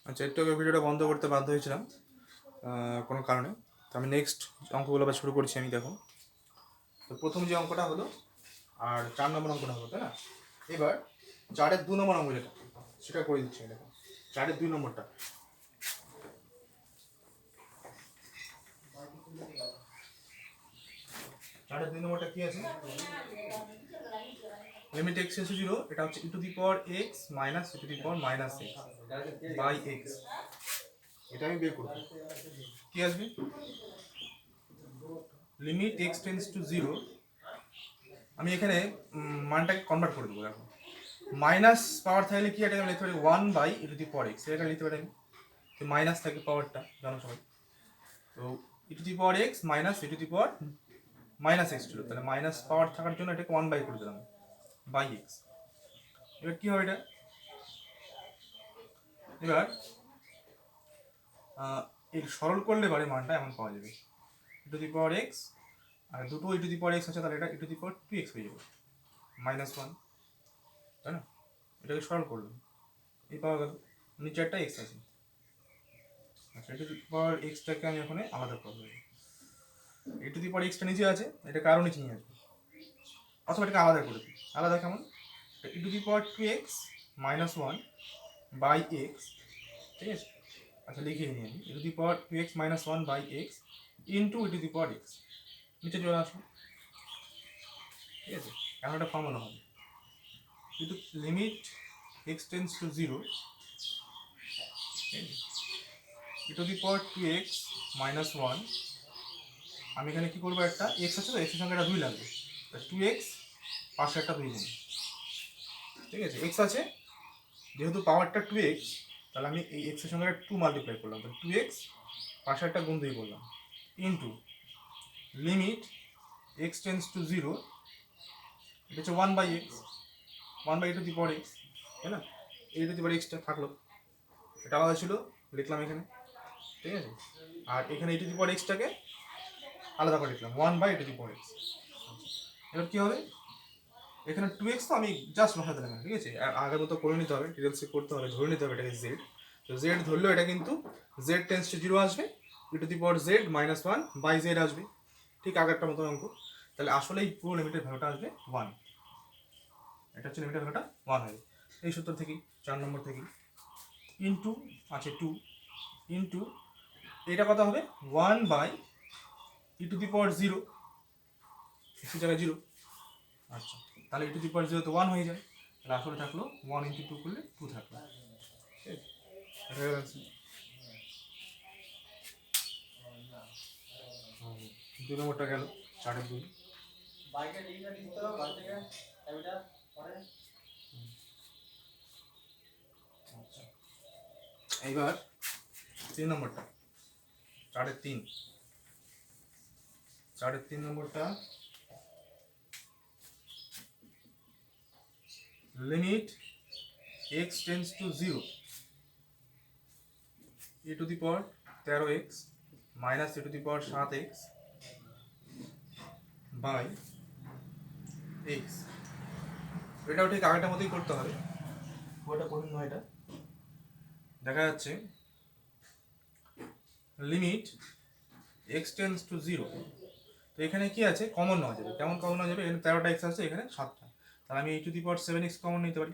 আচ্ছা, একটু আগে ভিডিওটা বন্ধ করতে বাধ্য হয়েছিলাম কোনো কারণে। তো আমি নেক্সট অঙ্কগুলো আবার শুরু করছি। আমি দেখো, তো প্রথম যে অঙ্কটা হলো আর 4 নম্বর অঙ্কটা হলো, তাই না? এবার 4-এর 2 নম্বর অঙ্ক যেটা, সেটা করে দিচ্ছি। দেখো 4-এর 2 নম্বরটা, 4-এর 2 নম্বরটা কি আছে? লিমিট এক্স ইজ 0, এটা হচ্ছে e to the power x minus e to the power minus x by x. এটা আমি বের করবো। কি আসবে? লিমিট এক্স টেন্স টু 0, আমি এখানে মানটাকে কনভার্ট করে দেবো। দেখো মাইনাস পাওয়ার থাকলে কি এটা আমি লিখতে পারি 1/e⁴x, এটা লিখতে পারি আমি। তো মাইনাস থাকে পাওয়ারটা, জানো সবাই। তো e⁴x minus e⁻ minus x ছিল, তাহলে মাইনাস পাওয়ার থাকার জন্য এটাকে 1/, করে দিলাম বাই এক্স। এবার কি হবে এটা? এবার এর সরল করলে এবারে মানটা এমন পাওয়া যাবে e⁻x, আর দুটো e⁻x আছে, তাহলে এটা e⁻2x হয়ে যাবে -1, তাই না? এটাকে সরল করলাম, এই পাওয়া গেল। নিচে একটা এক্স আছে। আচ্ছা, e⁻x-টাকে আমি ওখানে আলাদা করবো। e⁻x-টা নিচে আছে, এটাকে আরও নিচে নিয়ে আসবো, অথবা এটাকে আলাদা করে দিই। আলাদা কেমন? e⁻2x -1 বাই এক্স, ঠিক আছে? আচ্ছা, লিখে নিই আমি e⁻2x -1 by x into e⁻x, নিচে চলে আসবো, ঠিক আছে? এখন একটা ফর্মুলা হবে, কিন্তু limit x tends to 0, e⁻2x -1, আমি এখানে কি করবো, একটা এক্স আছে তো এক্সের সঙ্গে একটা 2 লাগবে, 2x পাশে একটা 2 নেই, ঠিক আছে? এক্স আছে, যেহেতু পাওয়ারটা 2x, তাহলে আমি এই এক্সের সঙ্গে 2 মাল্টিপ্লাই করলাম, তাহলে 2x পাশে একটা গুণ 2 করলাম, into limit x tends to 0, এটা হচ্ছে 1/x, 1/e⁻x, তাই না? e⁻xটা থাকলো, এটা আলাদা ছিল, লিখলাম এখানে, ঠিক আছে? আর এখানে e⁻x-টাকে আলাদা করে লিখলাম 1/e⁻x। এবার কি হবে? এখানে 2x তো আমি জাস্ট বসাতে দিলাম, ঠিক আছে? আর আগের মতো করে নিতে হবে, ডিটেলসে করতে হবে, ধরে নিতে হবে এটাকে জেড। তো জেড ধরলেও এটা কিন্তু জেড টেন্স টু 0 আসবে, e⁻z -1/z আসবে, ঠিক আগেরটার মতো অঙ্ক। তাহলে আসলে এই পুরো লিমিটের ভ্যালুটা আসবে 1, এটা হচ্ছে লিমিটের ভ্যালুটা 1 হবে এই সূত্র থেকেই, 4 নম্বর থেকেই। ইন্টু আছে 2, ইন্টু এটা কত হবে 1/e⁻0, এক্সের জায়গায় 0। আচ্ছা, তাহলে e⁻0 তো 1 হয়ে যায়, তাহলে আসলে থাকলো 1 × 2 করলে 2 থাকলো, ঠিক আছে? 2 নম্বরটা গেল, 4-এর 2। এইবার 3 নম্বরটা, 4-এর 3, 4-এর 3 নম্বরটা, limit x tends to 0, e⁻13x minus e⁻7x by X. এটাও ঠিক আগেরটার মতোই করতে হবে, ওটা কঠিন নয়। এটা দেখা যাচ্ছে লিমিট এক্স টেন্স টু 0, তো এখানে কি আছে, কমন নেওয়া যাবে। কেমন কমন নেওয়া যাবে? এখানে 13টা এক্স আছে, এখানে 7টা, তাহলে আমি e⁻7x কমন নিতে পারি,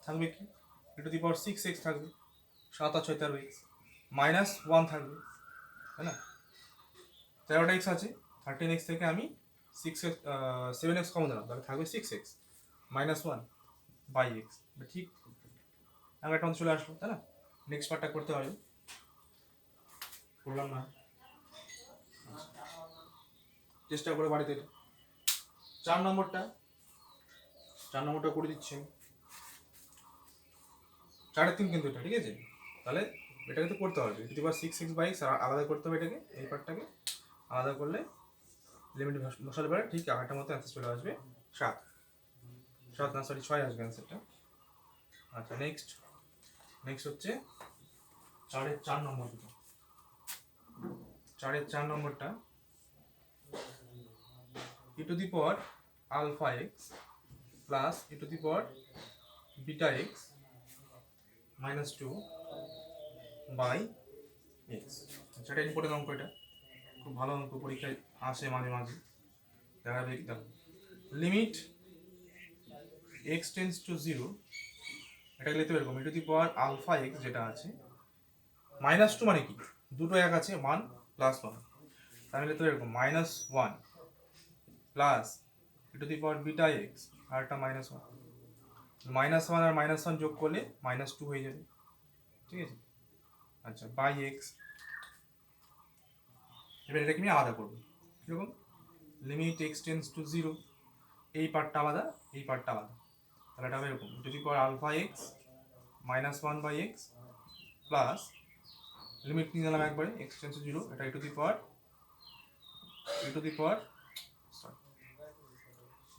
থাকবে কি e⁻6x থাকবে, 7 আর 6 13x, -1 থাকবে, তাই না? 13টা এক্স আছে, 13x থেকে আমি 7x কমন দিলাম, তাহলে থাকবে 6x -1 বাই এক্স। ঠিক আমার একটা চলে আসলো, তাই না? নেক্সট পার্টটা করতে হবে, করলাম না, চেষ্টা করে বাড়িতে। 4 নম্বরটা, 4 নম্বরটা করে দিচ্ছি। 4-এর 3 কিন্তু এটা, ঠিক আছে? তাহলে এটাকে তো করতে হবে, e⁻6x/x আলাদা করতে হবে, এটাকে, এই পার্টটাকে আলাদা করলে লিমিট বসালে পরে ঠিক আগেরটার মতো অ্যান্সার চলে আসবে 7, 7 না সরি 6 আসবে অ্যান্সারটা। আচ্ছা, নেক্সট হচ্ছে 4-এর 4 নম্বর দুটো, 4-এর 4 নম্বরটা e⁻α(x) plus e⁻βx -2 by X. সেটা ইম্পর্টেন্ট অঙ্ক, এটা খুব ভালো অঙ্ক, পরীক্ষায় আসে মাঝে মাঝে। দেখা যাবে দেখো limit x tends to zero, এটাকে লিখতে এরকম e to the power alpha x যেটা আছে, -2 মানে কি দুটো এক আছে 1 প্লাস 1, তাহলে লিখতে এরকম -1 plus e to the power beta x আর একটা -1, -1 আর -1 যোগ করলে -2 হয়ে যাবে, ঠিক আছে। আচ্ছা বাই এক্স, এবার এটাকে আমি আলাদা করবো কিরকম, limit x tends to zero, এই পার্টটা আলাদা এই পার্টটা আলাদা, তাহলে এটা হবে এরকম e to the power alpha x -1 by x plus limit নিয়ে নিলাম একবারে এক্স টেন্স টু জিরো, এটা e to the power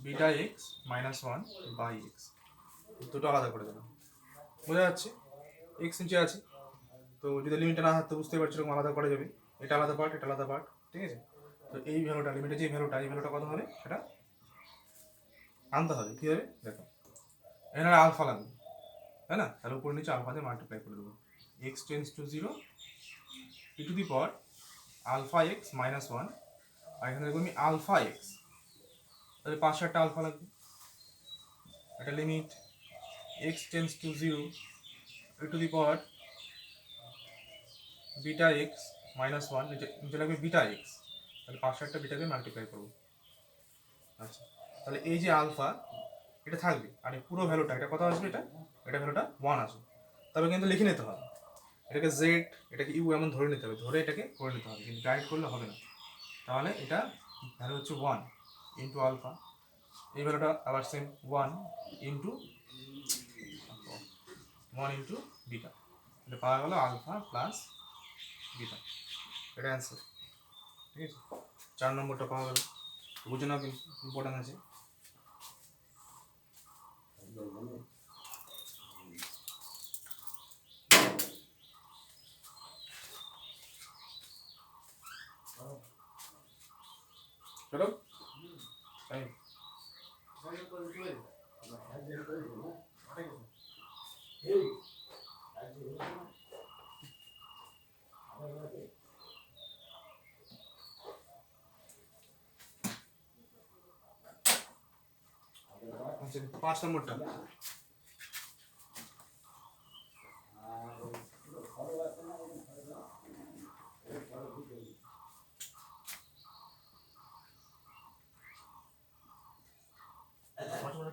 beta x -1 by x, দুটো আলাদা করে দিলাম, বোঝা যাচ্ছে। এক্স নিচে আছে, তো যদি লিমিটটা না থাকতো বুঝতে পারছো এরকম আলাদা করা যাবে, এটা আলাদা পার্ট এটা আলাদা পার্ট, ঠিক আছে। তো এই ভ্যালুটা লিমিটের যে ভ্যালুটা, এই ভ্যালুটা কত হবে সেটা আনতে হবে, কী হবে দেখো, এখানে আলফা লাগবে তাই না, তাহলে উপরে নিচে আলফা দিয়ে মাল্টিপ্লাই করে দেবো, X tends to zero e to the power alpha x -1, আর এখানে দেখবো আমি আলফা এক্স, তাহলে 5 আলফা লাগবে, একটা limit x tends to zero e to the power beta x -1, নিচে লাগবে বিটা এক্স, তাহলে 5 বিটাকে মাল্টিপ্লাই করবো। আচ্ছা তাহলে এই যে আলফা এটা থাকবে, আর এই পুরো ভ্যালুটা এটা কত আসবে, এটা ভ্যালুটা 1 আসবে, তবে কিন্তু লিখে নিতে হবে, এটাকে জেড এটাকে ইউ এমন ধরে নিতে হবে, ধরে এটাকে করে নিতে হবে, কিন্তু ডাইরেক্ট করলে হবে না। তাহলে এটা ভ্যালু হচ্ছে 1 ইন্টু আলফা, এই ভ্যালুটা আবার সেম 1 ইন্টু বিটা, এটা পাওয়া গেল আলফা প্লাস বিটা, এটা অ্যান্সার, ঠিক আছে। 4 নম্বরটা পাওয়া গেল, বুঝে নাও কিন্তু ইম্পর্টেন্ট আছে। চলো টাইম 5 নম্বরটা,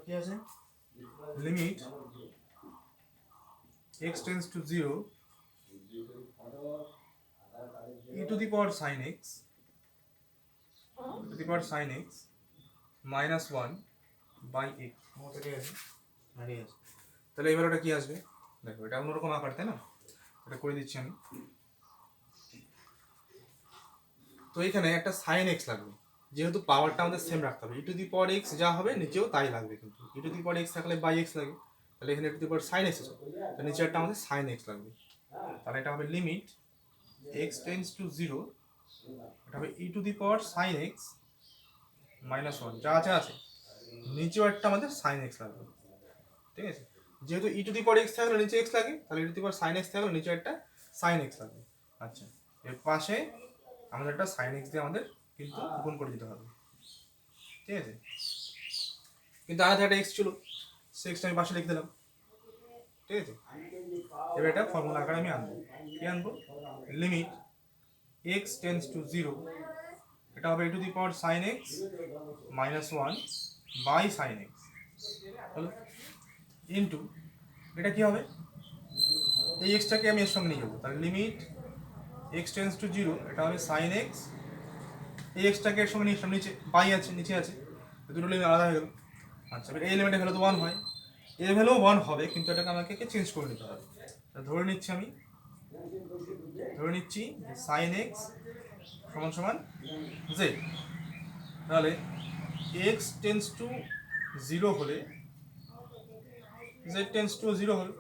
কি আছে, limit x tends to 0 e to the power sin x -1 by x, ঠিক আছে। তাহলে এই ভ্যালুটা কি আসবে দেখো, এটা অন্যরকম আকার তাই না, এটা করে দিচ্ছি আমি। তো এখানে একটা sin x লাগবে, যেহেতু পাওয়ারটা আমাদের সেম রাখতে হবে, e to the power x যা হবে নিচেও তাই লাগবে, কিন্তু e to the power x থাকলে বাই x লাগে, তাহলে এখানে e to the power sin x আছে, তো নিচেরটা আমাদের sin x লাগবে, তাহলে এটা হবে লিমিট x টেন্স টু 0, এটা হবে e to the power sin x -1 যা আছে নিচেও একটা আমাদের sin x লাগবে, ঠিক আছে। যেহেতু ই টু দি পাওয়ার x থাকলে নিচে x লাগে, তাহলে e to the power sin x থাকলে নিচে একটা sin x লাগবে। আচ্ছা এর পাশে আমাদের একটা sin x দিয়ে আমাদের কিন্তু গুণ করে দিতে হবে, ঠিক আছে। কিন্তু আগে একটা x ছিল, সে x আমি পাশে লিখে দিলাম, ঠিক আছে। এবার এটা ফর্মুলা আকারে আমি আনবো, কি আনবো, লিমিট x টেন্স টু 0, এটা হবে e to the power sin x -1 by sin x, হলো ইন্টু এটা কি হবে, এই এক্সটাকে আমি এর সঙ্গে নিয়ে যাবো, তাহলে লিমিট x টেন্স টু 0, এটা হবে sin x, এই এক্সটাকে এর সঙ্গে নিয়ে নিচে বাই আছে নিচে আছে, দুটো লিমিট আলাদা হয়ে গেল। আচ্ছা এবার এই লিমিটের ভ্যালু তো 1 হয়, এর ভ্যালু 1 হবে, কিন্তু এটাকে আমাকে চেঞ্জ করে নিতে হবে, ধরে নিচ্ছি আমি, sin x সমান সমান z, তাহলে x টেন্স টু 0 হলে z টেন্স টু 0 হলো,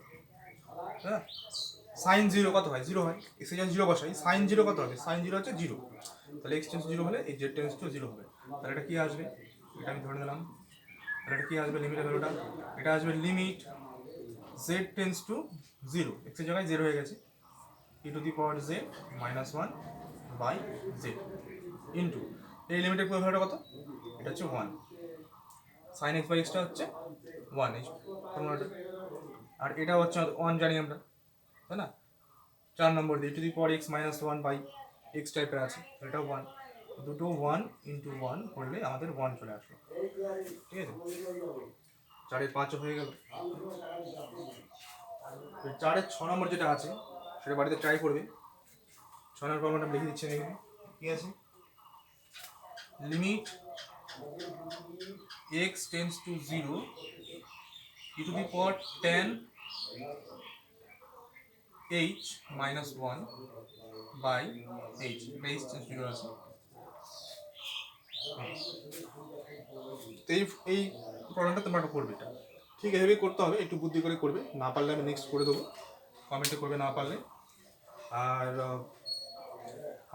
হ্যাঁ sin 0 কত হয় 0 হয়, x এর জন্য 0 বসাই, sin 0 কত হবে, sin 0 হচ্ছে 0, তাহলে x টেন্স টু 0 হলে এই z টেন্স টু 0 হবে, তাহলে এটা কি আসবে, এটা আমি ধরে নিলাম, তাহলে এটা কি আসবে লিমিটের ভ্যালুটা, এটা আসবে limit z tends to 0, x এর জায়গায় 0 হয়ে গেছে, e to the power z minus 1 by z into এই লিমিটের পরিভাষাটা কত, এটা হচ্ছে 1, সাইন এক্স বাই এক্সটা হচ্ছে 1 এই ফর্মুলাটা, আর এটা হচ্ছে 1 জানি আমরা, তাই না। 4 নম্বর দিয়ে to the power x minus 1 by x টাইপের আছে, এটা 1, দুটো 1 ইন্টু 1 করলে আমাদের 1 চলে আসলো, ঠিক আছে। 4 এর 5 হয়ে গেল। 4 এর 6 নম্বর যেটা আছে সেটা বাড়িতে ট্রাই করবে। 6 নম্বর ফর্মুলাটা লিখে দিচ্ছি এখানে, কি আছে, limit x tends to 0 e to the power 10 h minus 1 by h, h tends to 0 আছে। এই প্রবলেমটা তোমরা করবে, এটা ঠিক এভাবেই করতে হবে, একটু বুদ্ধি করে করবে, না পারলে আমি নেক্সট করে দেবো, কমেন্টে করবে না পারলে। আর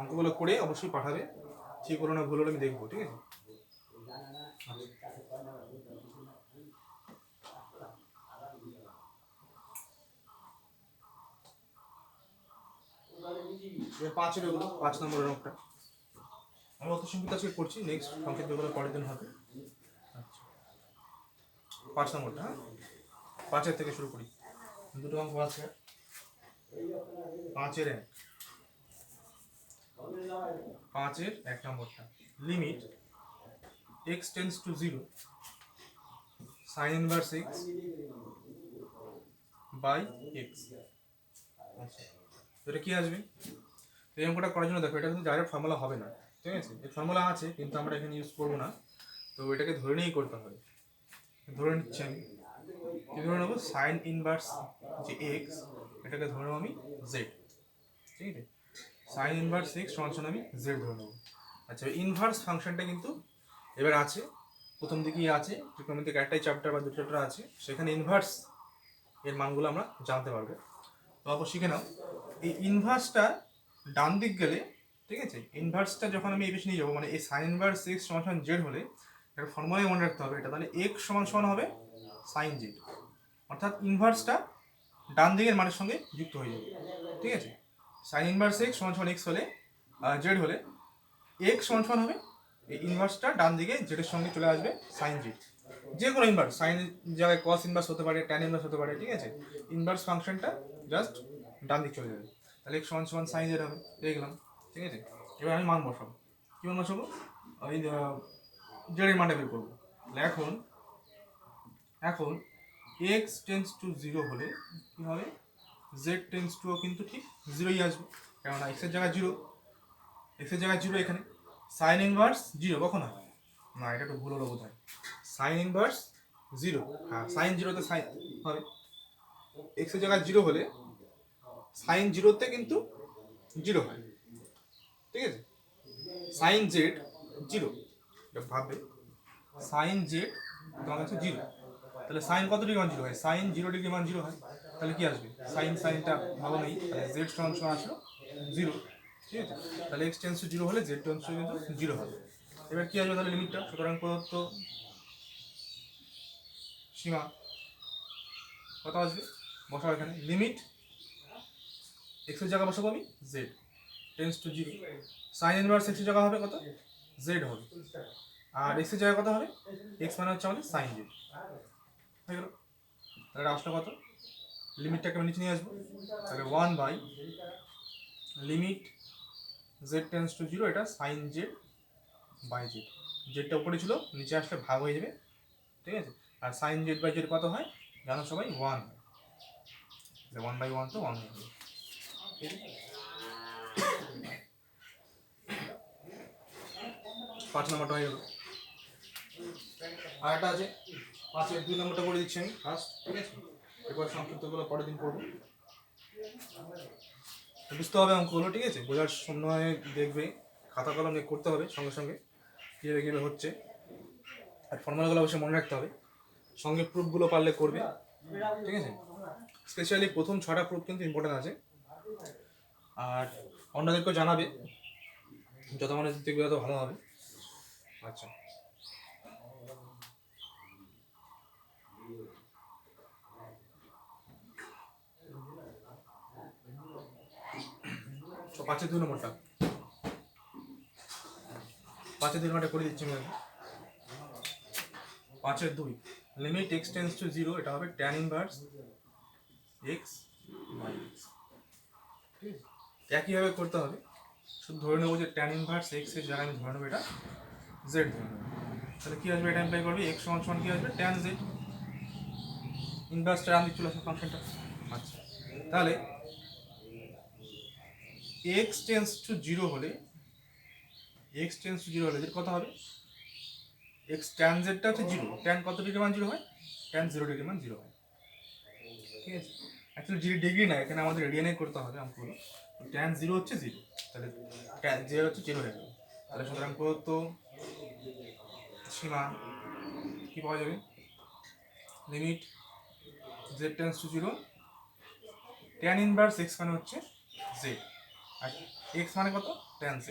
অঙ্কগুলো করে অবশ্যই পাঠাবে, ঠিক হলো না ভুল হলে আমি দেখবো, ঠিক আছে। পাঁচের ওগুলো 5 নম্বরের অঙ্কটা আমি অত সংখ্যিত আজকে করছি, নেক্সট সংক্ষিপ্ত ওগুলো পরের দিন হবে। আচ্ছা 5 নম্বরটা, হ্যাঁ 5-এর থেকে শুরু করি, দুটো অঙ্ক আছে। 5-এর 1 নম্বরটা, limit x tends to 0 sine inverse x by x। আচ্ছা এটা কি আসবে, এই অঙ্কটা করার জন্য দেখো এটা কিন্তু ডাইরেক্ট ফর্মুলা হবে না, ঠিক আছে, এই ফর্মুলা আছে কিন্তু আমরা এখানে ইউজ করবো না, তো এটাকে ধরে নিয়েই করতে হবে। ধরে নিচ্ছি আমি, কি ধরে নেবো, সাইন ইনভার্স যে এক্স এটাকে ধরে নেবো আমি জেড, ঠিক আছে, সাইন ইনভার্স এক্স সমান আমি জেড ধরে নেবো। আচ্ছা ইনভার্স ফাংশনটা কিন্তু এবার আছে, প্রথম দিকেই আছে, ত্রিকোণমিতিক একটাই চ্যাপ্টার বা দুটো চ্যাপ্টার আছে, সেখানে ইনভার্স এর মানগুলো আমরা জানতে পারবো। তো অবশ্যই শিখে নাও, এই ইনভার্সটা ডান দিক গেলে, ঠিক আছে, ইনভার্সটা যখন আমি এই বেশি নিয়ে যাবো, মানে এই সাইন ইনভার্স এক্স সমান জেড হলে এটা ফর্মুলায় মনে রাখতে হবে, এটা তাহলে এক্স সমান হবে সাইন জেড, অর্থাৎ ইনভার্সটা ডান দিকের মানের সঙ্গে যুক্ত হয়ে যাবে, ঠিক আছে। সাইন ইনভার্স এক্স সমান এক্স হলে জেড হলে এক্স সমান হবে এই ইনভার্সটা ডান দিকে জেডের সঙ্গে চলে আসবে সাইন জেড, যে কোনো ইনভার্স, সাইন জায়গায় কস ইনভার্স হতে পারে, ট্যান ইনভার্স হতে পারে, ঠিক আছে, ইনভার্স ফাংশনটা জাস্ট ডান দিক চলে যাবে, তাহলে এক্স সমান সাইন জেড হবে, দেখলাম, ঠিক আছে। এবার আমি মান বসাবো, কি মান বসাবো, ওই জেডের মানটা বের করবো। এখন এখন এক্স টেন্স টু 0 হলে কি হবে, জেড টেন্স টুও কিন্তু ঠিক 0ই আসবে, কেননা এক্সের জায়গায় 0, এক্সের জায়গায় 0 এখানে, সাইন ইনভার্স 0 কখন হয়, না এটা একটু ভুল হলো বোধ হয়, সাইন ইনভার্স 0, হ্যাঁ সাইন 0তে সাইন হবে, এক্সের জায়গায় 0 হলে সাইন 0তে কিন্তু 0 হয়, ঠিক আছে। সাইন জেড 0, ভাববে সাইন জেড তোমার কাছে 0, তাহলে সাইন কত ডিগ্রি মান 0 হয়, সাইন 0 ডিগ্রি মান 0 হয়, তাহলে কি আসবে, সাইনটা ভালো নেই, তাহলে জেড সমান আসলো 0, ঠিক আছে, তাহলে এক্স টেন্স টু 0 হলে জেড টেন্স টু কিন্তু 0 হবে। এবার কি আসবে তাহলে লিমিটটা, সুতরাং প্রদত্ত সীমা কত আসবে, বসাবো এখানে, লিমিট এক্সের জায়গা বসাবো আমি Z tends to 0, sine inverse এক্সের জায়গা হবে কত, জেড হবে, আর এক্সের জায়গা কত হবে, এক্স মানে হচ্ছে আমাদের সাইন জেড হয়ে গেল। তাহলে আসলো কত, লিমিটটাকে আমি নিচে নিয়ে আসবো, তাহলে 1 by limit z tends to 0, এটা সাইন জেড বাই জেড, জেডটা উপরে ছিল নিচে আসলে ভাগ হয়ে যাবে, ঠিক আছে, আর সাইন জেড বাই জেড কত হয় জানো সবাই, 1 হয়, 1/1 তো 1 হয়ে যাবে, 5 নম্বরটা হয়ে গেল। আর একটা আছে 5-এর 2 নম্বরটা করে দিচ্ছি আমি ফার্স্ট, ঠিক আছে, এরপর সংক্ষিপ্তগুলো পরের দিন করবো, বুঝতে হবে অঙ্কগুলো, ঠিক আছে, বোঝার সময় দেখবে, খাতা কলম নিয়ে করতে হবে সঙ্গে সঙ্গে, কীভাবে কীভাবে হচ্ছে, আর ফর্মুলাগুলো অবশ্যই মনে রাখতে হবে, সঙ্গে প্রুফগুলো পারলে করবে, ঠিক আছে, স্পেশালি প্রথম 6টা প্রুফ কিন্তু ইম্পর্টেন্ট আছে, আর অন্যদেরকেও জানাবে, যত মানে দেখবে তত ভালো হবে। আচ্ছা 5-এর 2 নম্বরটা, 5-এর 2 নম্বরটা করে দিচ্ছি আমি। 5-এর 2 লিমিট x টেন্স টু 0, এটা হবে tan inverse x by x। ঠিক আছে, একইভাবে করতে হবে, শুধু ধরে নেবো যে tan ইনভার্স x এর জায়গায় আমি ধরে নেবো এটা z ধরে নেবো। তাহলে কি আসবে, এটা অ্যাপ্লাই করবে x সমান সমান কি আসবে tan z, ইনভার্সটা আমি চলে আসবে ফাংশনটা। আচ্ছা, তাহলে x টেন্স টু 0 হলে, x টেন্স টু 0 হলে যেটা কত হবে, x tan z টা হচ্ছে 0, tan কত ডিগ্রি মান 0 হয়, tan 0 ডিগ্রি মান 0 হয়। ঠিক আছে, অ্যাকচুয়ালি ডিগ্রি না, এখানে আমাদের রেডিয়ানে করতে হবে অঙ্কগুলো। tan 0 হচ্ছে 0, তাহলে tan 0 হচ্ছে 0 হয়ে গেল। তাহলে সুতরাং প্রদত্ত সীমা কি পাওয়া যাবে, limit z tends to 0, tan inverse x মানে হচ্ছে z, আর x মানে কত, tan z।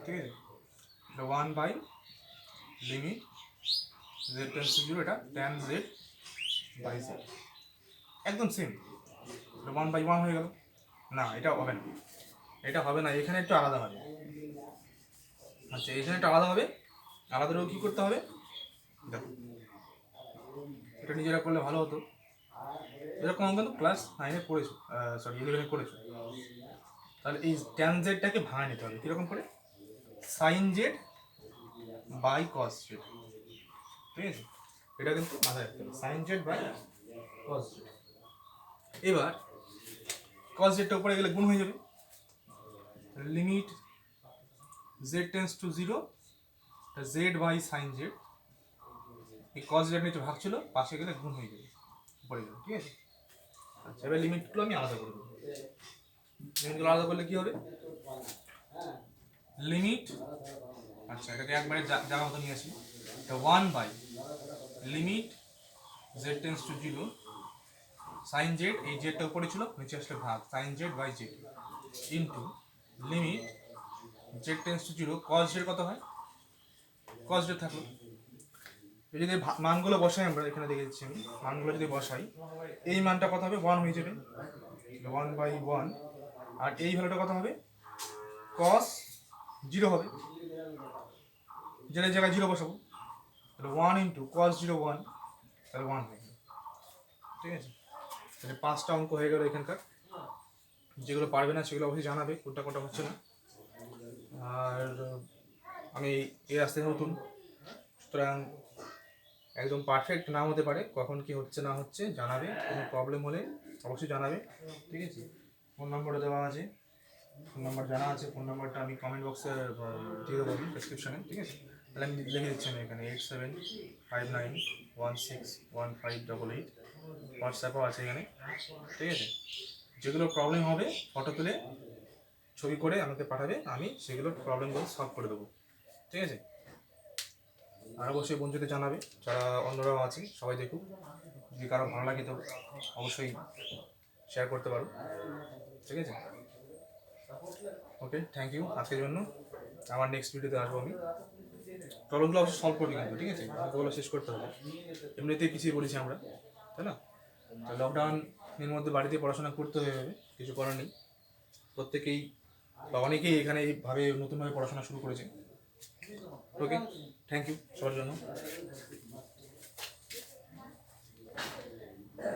ঠিক আছে, 1 by limit z tends to 0, এটা tan z বাই z, একদম সেম। 1 বাই 1 হয়ে গেল। না, এটা হবে না, এটা হবে না, এখানে একটু আলাদা হবে। আচ্ছা, এখানে একটু আলাদা হবে, আলাদাও কী করতে হবে দেখো, এটা নিজেরা করলে ভালো হতো। এরকম অঙ্ক কিন্তু ক্লাস 9-এ করেছো, সরি 11-এ করেছো। তাহলে এই tan জেডটাকে ভাঙা নিতে হবে, কীরকম করে, sine z by cos z. ঠিক আছে, এটা কিন্তু মাথায় রাখতে হবে, sine z by cos z. এবার কস জেডটা উপরে গেলে গুণ হয়ে যাবে, limit z tends to 0, z by sine z, এই কস জেড নিচে ভাগ ছিল, পাশে গেলে গুণ হয়ে যাবে, উপরে যাবে। ঠিক আছে, আচ্ছা, এবার লিমিটগুলো আমি আলাদা করে দেবো। লিমিটগুলো আলাদা করলে কি হবে, লিমিট, আচ্ছা এটাকে একবারে জায়গা মতো নিয়ে আসি, 1 by limit z tends to 0, sine z, এই জেডটা উপরে ছিল, নিচে আসলে ভাগ sine z by z, into limit z tends to 0, cos z কত হয়, কস জেড থাকলো। যদি মানগুলো বসাই, আমরা এখানে দেখে দিচ্ছি আমি, মানগুলো যদি বসাই, এই মানটা কত হবে, 1 হয়ে যাবে, 1 বাই 1, আর এই ভ্যালুটা কত হবে, কস 0 হবে, যেটা জায়গায় 0 বসাবো, তাহলে 1 ইন্টু কস 0 1, তাহলে 1 হয়ে গেল। ঠিক আছে, তাহলে 5টা অঙ্ক হয়ে গেল এখানকার। যেগুলো পারবে না সেগুলো অবশ্যই জানাবে, কোনটা কোনটা হচ্ছে না। আর আমি এই রাস্তায় নতুন, সুতরাং একদম পারফেক্ট নাও হতে পারে, কখন কি হচ্ছে না হচ্ছে জানাবে, কোনো প্রবলেম হলে অবশ্যই জানাবে। ঠিক আছে, ফোন নম্বরটা দেওয়া আছে, ফোন নাম্বার জানা আছে, ফোন নাম্বারটা আমি কমেন্ট বক্সে দিয়ে দেবো, ডেসক্রিপশানে। ঠিক আছে, তাহলে আমি লিখে দিচ্ছি আমি এখানে 8759161588, হোয়াটসঅ্যাপও আছে এখানে। ঠিক আছে, যেগুলো প্রবলেম হবে ফটো তুলে ছবি করে আমাকে পাঠাবে, আমি সেগুলোর প্রবলেমগুলো সলভ করে দেবো। ঠিক আছে, আর অবশ্যই বন্ধুদের জানাবে, যারা অন্যরাও আছে সবাই দেখুক, যদি কারো ভালো লাগে তো অবশ্যই শেয়ার করতে পারো। ঠিক আছে, ওকে, থ্যাংক ইউ আজকের জন্য। আমার নেক্সট ভিডিওতে আসবো আমি, প্রবলেমগুলো অবশ্যই সলভ করবি কিন্তু। ঠিক আছে, অঙ্কগুলো শেষ করতে হবে, এমনিতেই কিছুই বলেছি আমরা, তাই না? লকডাউনের মধ্যে বাড়িতে পড়াশোনা করতে হয়ে যাবে, কিছু করার নেই। প্রত্যেকেই বা অনেকেই এখানে এইভাবে নতুনভাবে পড়াশোনা শুরু করেছে। ওকে, থ্যাংক ইউ সবার জন্য।